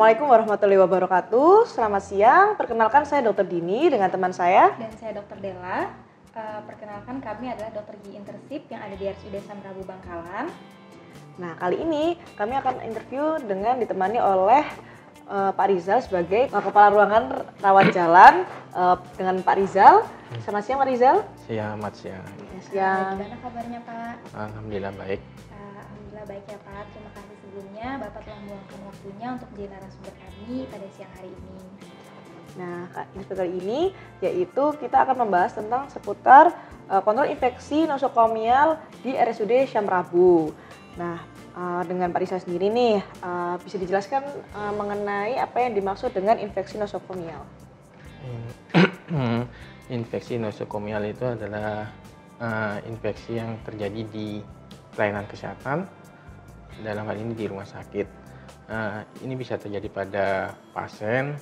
Assalamualaikum warahmatullahi wabarakatuh. Selamat siang. Perkenalkan saya Dr. Dini dengan teman saya. Dan saya Dr. Della. Perkenalkan kami adalah Dr. Gi Intersip yang ada di RSUD Samrabu Bangkalan. Nah, kali ini kami akan interview dengan ditemani oleh Pak Rizal sebagai Kepala Ruangan Rawat Jalan dengan Pak Rizal. Selamat siang Pak Rizal. Selamat siang. Siang. Gimana kabarnya Pak? Alhamdulillah baik. Alhamdulillah baik ya Pak. Terima kasih sebelumnya Bapak telah meluangkan waktunya untuk menjadi narasumber kami pada siang hari ini. Nah, episode kali ini yaitu kita akan membahas tentang seputar kontrol infeksi nosokomial di RSUD Samrabu. Nah, dengan Pak Rizal sendiri nih, bisa dijelaskan mengenai apa yang dimaksud dengan infeksi nosokomial? Infeksi nosokomial itu adalah infeksi yang terjadi di pelayanan kesehatan, dalam hal ini di rumah sakit. Ini bisa terjadi pada pasien,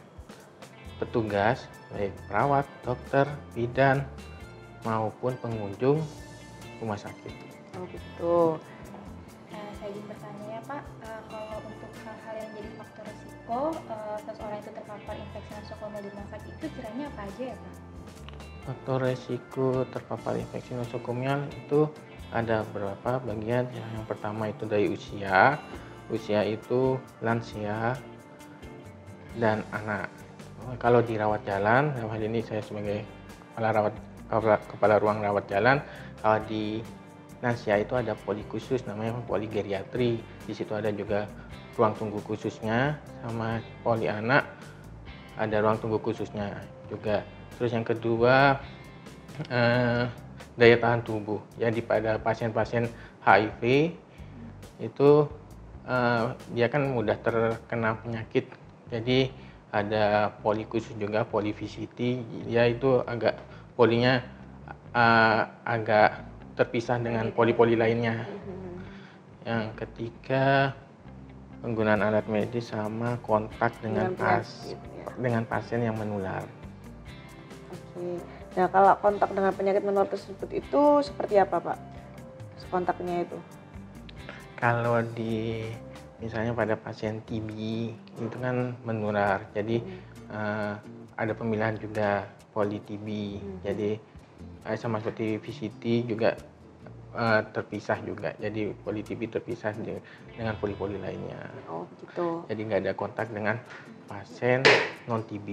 petugas, baik perawat, dokter, bidan, maupun pengunjung rumah sakit. Oh gitu. Saya ingin bertanya ya Pak, kalau untuk hal-hal yang menjadi faktor risiko seseorang itu terpapar infeksi nosokomial di rumah sakit itu kiranya apa aja ya Pak? Faktor resiko terpapar infeksi nosokomial itu ada beberapa bagian. Yang pertama itu dari usia. Usia itu lansia dan anak. Kalau di rawat jalan, dalam hal ini saya sebagai kepala ruang rawat jalan, kalau di lansia itu ada poli khusus namanya poli geriatri. Di situ ada juga ruang tunggu khususnya, sama poli anak ada ruang tunggu khususnya juga. Terus yang kedua daya tahan tubuh. Jadi pada pasien-pasien HIV itu dia kan mudah terkena penyakit. Jadi ada poli khusus juga, poli VCT. Dia itu agak polinya agak terpisah dengan poli-poli lainnya. Yang ketiga penggunaan alat medis sama kontak dengan pasien yang menular. Oke. Nah, kalau kontak dengan penyakit menular tersebut itu seperti apa, Pak? Kontaknya itu? Kalau misalnya pada pasien TB itu kan menular. Jadi ada pemilihan juga poli TB. Jadi sama seperti VCT juga terpisah juga. Jadi poli TB terpisah dengan poli-poli lainnya. Oh, gitu. Jadi nggak ada kontak dengan pasien non TB.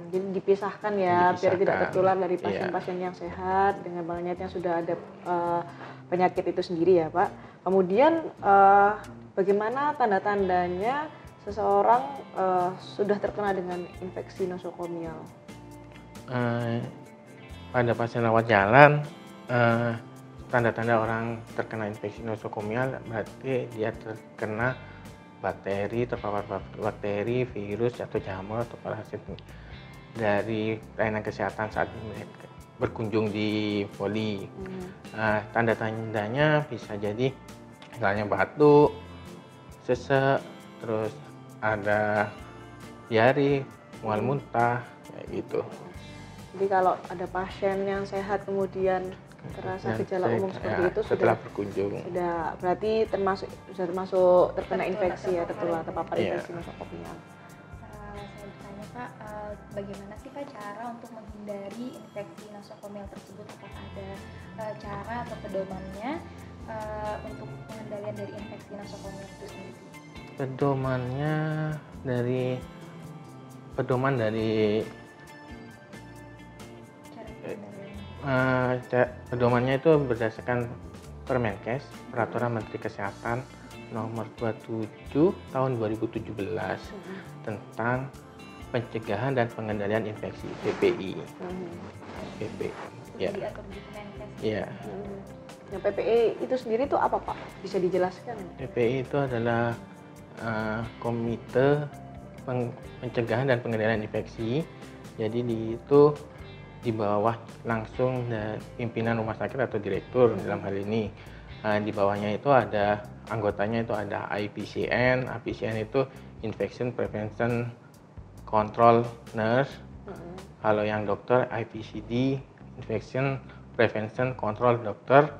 Jadi dipisahkan ya, biar tidak tertular dari pasien-pasien yang sehat dengan banyaknya sudah ada penyakit itu sendiri ya Pak. Kemudian bagaimana tanda-tandanya seseorang sudah terkena dengan infeksi nosokomial? Pada pasien rawat jalan, tanda-tanda orang terkena infeksi nosokomial berarti dia terkena terpapar bakteri, virus, atau jamur atau parasit dari pelayanan kesehatan saat berkunjung di poli. Tanda-tandanya bisa jadi misalnya batuk, sesek, terus ada diare, mual muntah, kayak gitu. Jadi kalau ada pasien yang sehat kemudian terasa gejala umum seperti itu setelah berkunjung, sudah berarti sudah termasuk terkena infeksi ya, terpapar infeksi nosokomial. Saya bertanya Pak, bagaimana sih Pak cara untuk menghindari infeksi nosokomial tersebut? Apakah ada cara atau pedomannya untuk pengendalian dari infeksi nosokomial itu sendiri? Pedomannya itu berdasarkan Permenkes, Peraturan Menteri Kesehatan Nomor 27 Tahun 2017 tentang pencegahan dan pengendalian infeksi (PPI). Ya. Diatur di Permenkes. Iya. Yang PPI itu sendiri itu apa Pak? Bisa dijelaskan? PPI itu adalah Komite Pencegahan dan Pengendalian Infeksi. Jadi itu di bawah langsung pimpinan rumah sakit atau direktur dalam hal ini. Di bawahnya itu ada anggotanya, itu ada IPCN. IPCN itu Infection Prevention Control Nurse. Kalau yang dokter IPCD, Infection Prevention Control Doctor.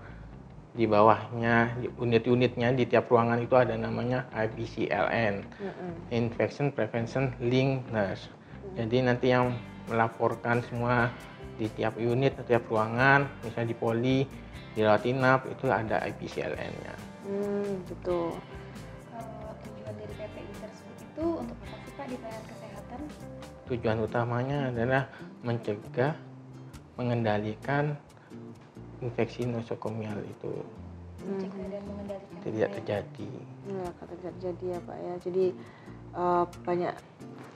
di bawahnya unit-unitnya di tiap ruangan itu ada namanya IPCLN, Infection Prevention Link Nurse. Jadi nanti yang melaporkan semua di tiap unit, tiap ruangan, misalnya di poli, di rawat inap itu ada IPCLN-nya. Gitu. Tujuan dari PPI tersebut itu untuk apa sih Pak di pelayanan kesehatan? Tujuan utamanya adalah mencegah, mengendalikan infeksi nosokomial itu Mencegah dan mengendalikan tidak terjadi. Ya, kata terjadi ya Pak ya. Jadi banyak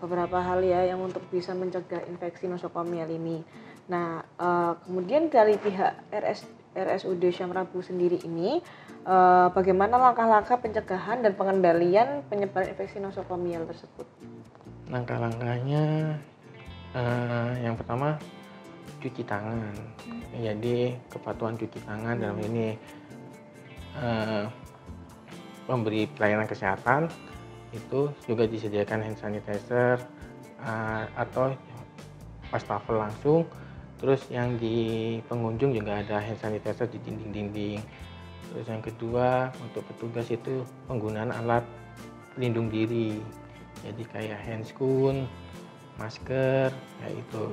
beberapa hal ya yang untuk bisa mencegah infeksi nosokomial ini. Nah, kemudian dari pihak RSUD Syam Rabu sendiri ini, bagaimana langkah-langkah pencegahan dan pengendalian penyebaran infeksi nosokomial tersebut? Langkah-langkahnya yang pertama cuci tangan. Jadi kepatuhan cuci tangan dalam ini pemberi pelayanan kesehatan itu juga disediakan hand sanitizer atau wastafel langsung. Terus yang di pengunjung juga ada hand sanitizer di dinding-dinding. Terus yang kedua untuk petugas itu penggunaan alat pelindung diri. Jadi kayak handscoon, masker, kayak itu.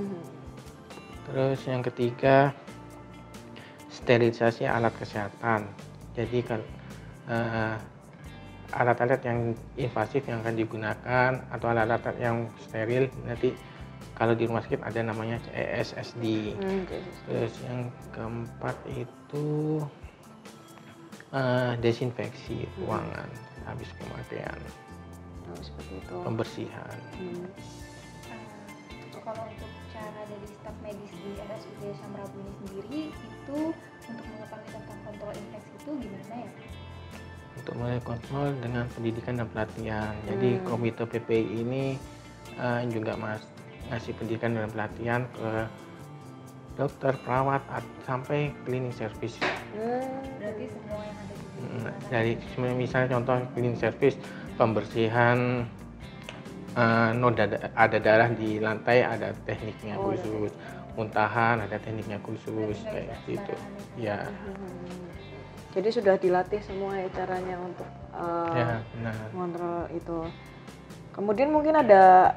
Terus yang ketiga sterilisasi alat kesehatan. Jadi kan alat-alat yang invasif yang akan digunakan atau alat-alat yang steril nanti kalau di rumah sakit ada namanya CSSD. Terus yang keempat itu desinfeksi ruangan habis pemakaian. Seperti itu. Pembersihan. Kalau untuk cara dari staf medis di RSUD Syam Rabu ini sendiri itu untuk mengetahui tentang kontrol infeksi itu gimana ya? Untuk mulai kontrol dengan pendidikan dan pelatihan. Jadi komite PPI ini juga ngasih pendidikan dan pelatihan ke dokter, perawat, sampai cleaning service. Berarti semua yang ada di sini. Dari misalnya contoh cleaning service, pembersihan noda ada darah di lantai ada tekniknya khusus, muntahan ada tekniknya khusus kayak gitu. Ya. Jadi sudah dilatih semua ya caranya untuk mengontrol itu. Kemudian mungkin ada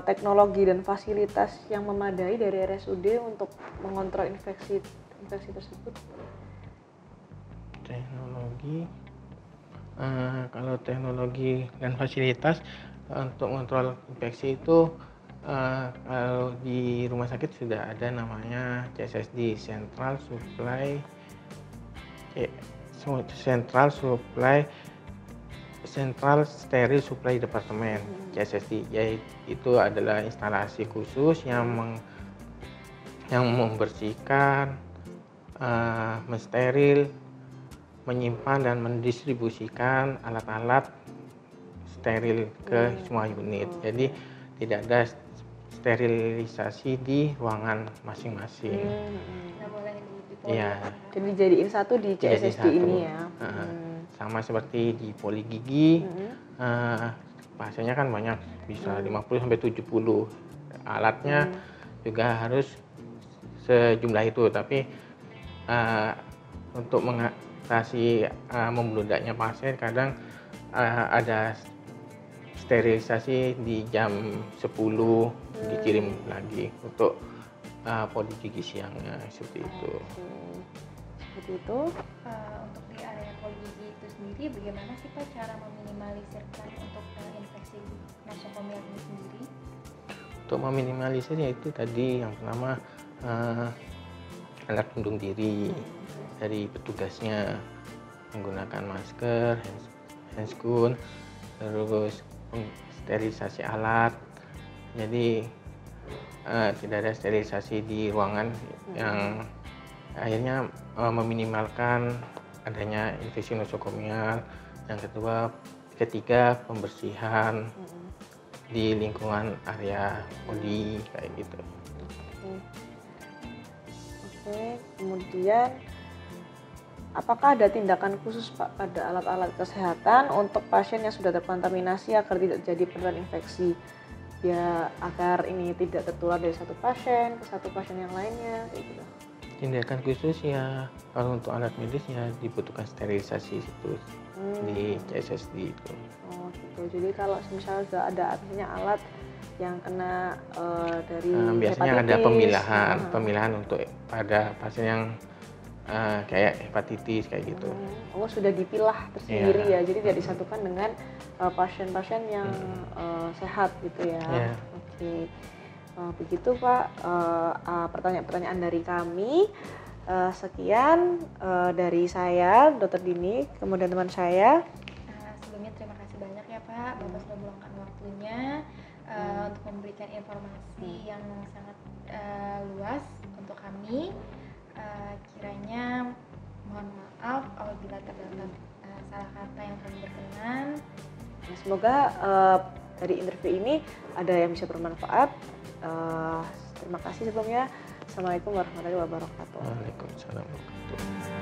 teknologi dan fasilitas yang memadai dari RSUD untuk mengontrol infeksi tersebut. Teknologi, kalau teknologi dan fasilitas untuk mengontrol infeksi itu kalau di rumah sakit sudah ada namanya CSSD, Central Sterile Supply Department, CSSD. Yaitu adalah instalasi khusus yang membersihkan, mensteril, menyimpan dan mendistribusikan alat-alat steril ke semua unit. Jadi tidak ada sterilisasi di ruangan masing-masing. Ya. Jadi dijadiin satu di CSSD ini ya. Sama seperti di poli gigi, pasiennya kan banyak, bisa 50-70. Alatnya juga harus sejumlah itu, tapi untuk mengatasi membludaknya pasien kadang ada sterilisasi di jam 10 dikirim lagi untuk poli gigi siangnya, seperti itu. Seperti itu. Untuk di area poli gigi itu sendiri, bagaimana sih Pak cara meminimalisirkan untuk infeksi nosokomial ini sendiri? Untuk meminimalisir yaitu tadi yang pertama alat pelindung diri dari petugasnya, menggunakan masker, handscoon, terus sterilisasi alat. Jadi tidak ada sterilisasi di ruangan yang akhirnya meminimalkan adanya infeksi nosokomial. Yang ketiga pembersihan di lingkungan area poli kayak gitu. Oke, kemudian apakah ada tindakan khusus Pak pada alat-alat kesehatan untuk pasien yang sudah terkontaminasi agar tidak terjadi penularan infeksi? Ya, agar ini tidak tertular dari satu pasien ke satu pasien yang lainnya kayak gitu. tindakan khusus ya, kalau untuk alat medis ya dibutuhkan sterilisasi itu di CSSD itu. Oh gitu. Jadi kalau misalnya sudah ada artinya alat yang kena dari biasanya ada hepatitis, pemilahan untuk pada pasien yang kayak hepatitis kayak gitu. Oh sudah dipilah tersendiri ya, jadi tidak disatukan dengan pasien-pasien yang sehat gitu ya. Oke. Begitu Pak, pertanyaan-pertanyaan dari kami. Sekian dari saya, Dr. Dini, kemudian teman saya. Sebelumnya terima kasih banyak ya Pak, Bapak sudah meluangkan waktunya untuk memberikan informasi yang sangat luas untuk kami. Kiranya mohon maaf apabila terdapat salah kata yang kurang berkenan. Semoga dari interview ini ada yang bisa bermanfaat. Terima kasih sebelumnya. Assalamualaikum warahmatullahi wabarakatuh. Waalaikumsalam warahmatullahi wabarakatuh.